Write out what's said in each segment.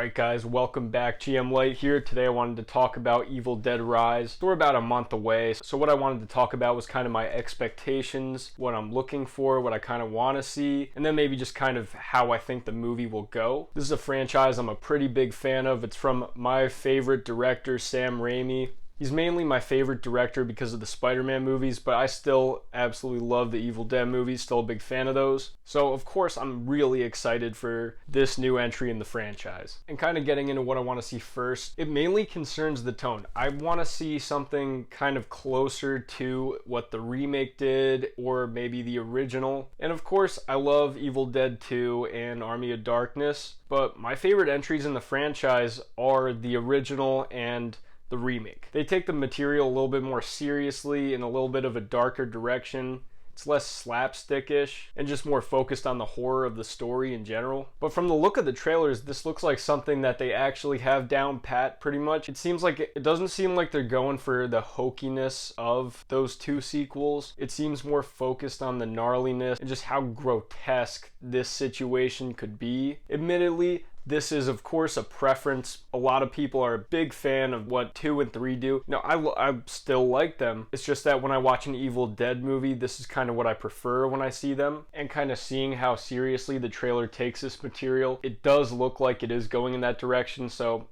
Alright guys, welcome back. GM Light here. Today I wanted to talk about Evil Dead Rise. We're about a month away, so what I wanted to talk about was kind of my expectations, what I'm looking for, what I kind of want to see, and then maybe just kind of how I think the movie will go. This is a franchise I'm a pretty big fan of. It's from my favorite director, Sam Raimi. He's mainly my favorite director because of the Spider-Man movies, but I still absolutely love the Evil Dead movies, still a big fan of those. So of course I'm really excited for this new entry in the franchise. And kind of getting into what I want to see first, it mainly concerns the tone. I want to see something kind of closer to what the remake did, or maybe the original. And of course I love Evil Dead 2 and Army of Darkness, but my favorite entries in the franchise are the original and the remake. They take the material a little bit more seriously in a little bit of a darker direction. It's less slapstickish and just more focused on the horror of the story in general. But from the look of the trailers, this looks like something that they actually have down pat pretty much. It seems like it doesn't seem like they're going for the hokiness of those two sequels. It seems more focused on the gnarliness and just how grotesque this situation could be. Admittedly, this is, of course, a preference. A lot of people are a big fan of what 2 and 3 do. Now, I still like them. It's just that when I watch an Evil Dead movie, this is kind of what I prefer when I see them. And kind of seeing how seriously the trailer takes this material, it does look like it is going in that direction. So,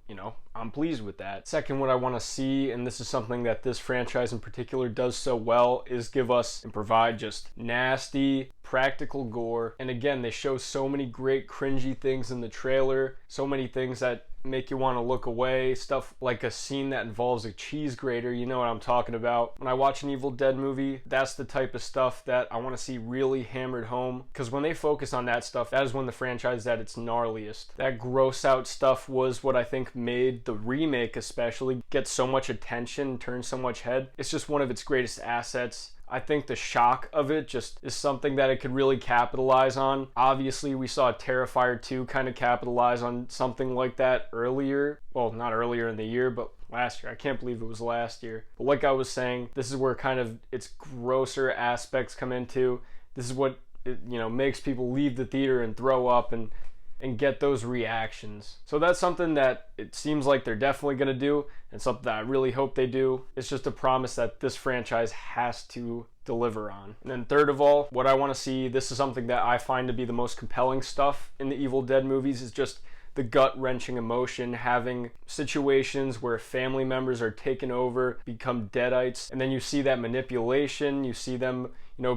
I'm pleased with that. Second, what I want to see, and this is something that this franchise in particular does so well, is give us and provide just nasty, practical gore. And again, they show so many great cringy things in the trailer, so many things that make you want to look away, stuff like a scene that involves a cheese grater. You know what I'm talking about. When I watch an Evil Dead movie, that's the type of stuff that I want to see really hammered home, because when they focus on that stuff, that is when the franchise is at its gnarliest. That gross out stuff was what I think made the remake especially get so much attention, turn so much head. It's just one of its greatest assets. I think the shock of it just is something that it could really capitalize on. Obviously, we saw Terrifier 2 kind of capitalize on something like that earlier. Well, not earlier in the year, but last year. I can't believe it was last year. But like I was saying, this is where kind of its grosser aspects come into. This is what makes people leave the theater and throw up and get those reactions. So that's something that it seems like they're definitely going to do, and something that I really hope they do. It's just a promise that this franchise has to deliver on. And then third of all, what I want to see, this is something that I find to be the most compelling stuff in the Evil Dead movies, is just the gut-wrenching emotion, having situations where family members are taken over, become deadites, and then you see that manipulation, you see them,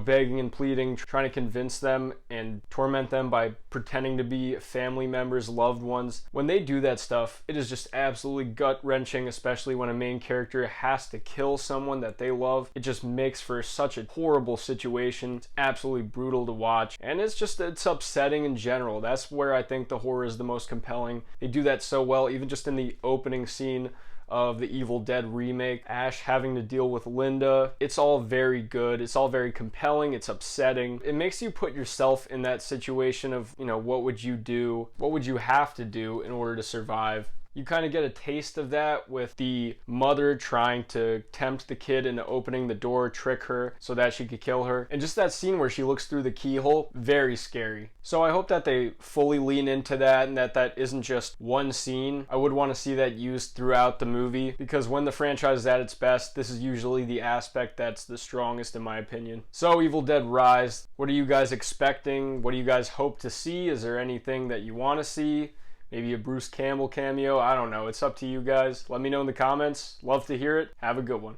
begging and pleading, trying to convince them and torment them by pretending to be family members, loved ones. When they do that stuff, it is just absolutely gut-wrenching, especially when a main character has to kill someone that they love. It just makes for such a horrible situation. It's absolutely brutal to watch, and it's upsetting in general. That's where I think the horror is the most compelling. They do that so well, even just in the opening scene of the Evil Dead remake, Ash having to deal with Linda. It's all very good. It's all very compelling. It's upsetting. It makes you put yourself in that situation of, what would you do? What would you have to do in order to survive? You kind of get a taste of that with the mother trying to tempt the kid into opening the door, trick her so that she could kill her. And just that scene where she looks through the keyhole, very scary. So I hope that they fully lean into that, and that isn't just one scene. I would want to see that used throughout the movie, because when the franchise is at its best, this is usually the aspect that's the strongest in my opinion. So Evil Dead Rise, what are you guys expecting? What do you guys hope to see? Is there anything that you want to see? Maybe a Bruce Campbell cameo? I don't know. It's up to you guys. Let me know in the comments. Love to hear it. Have a good one.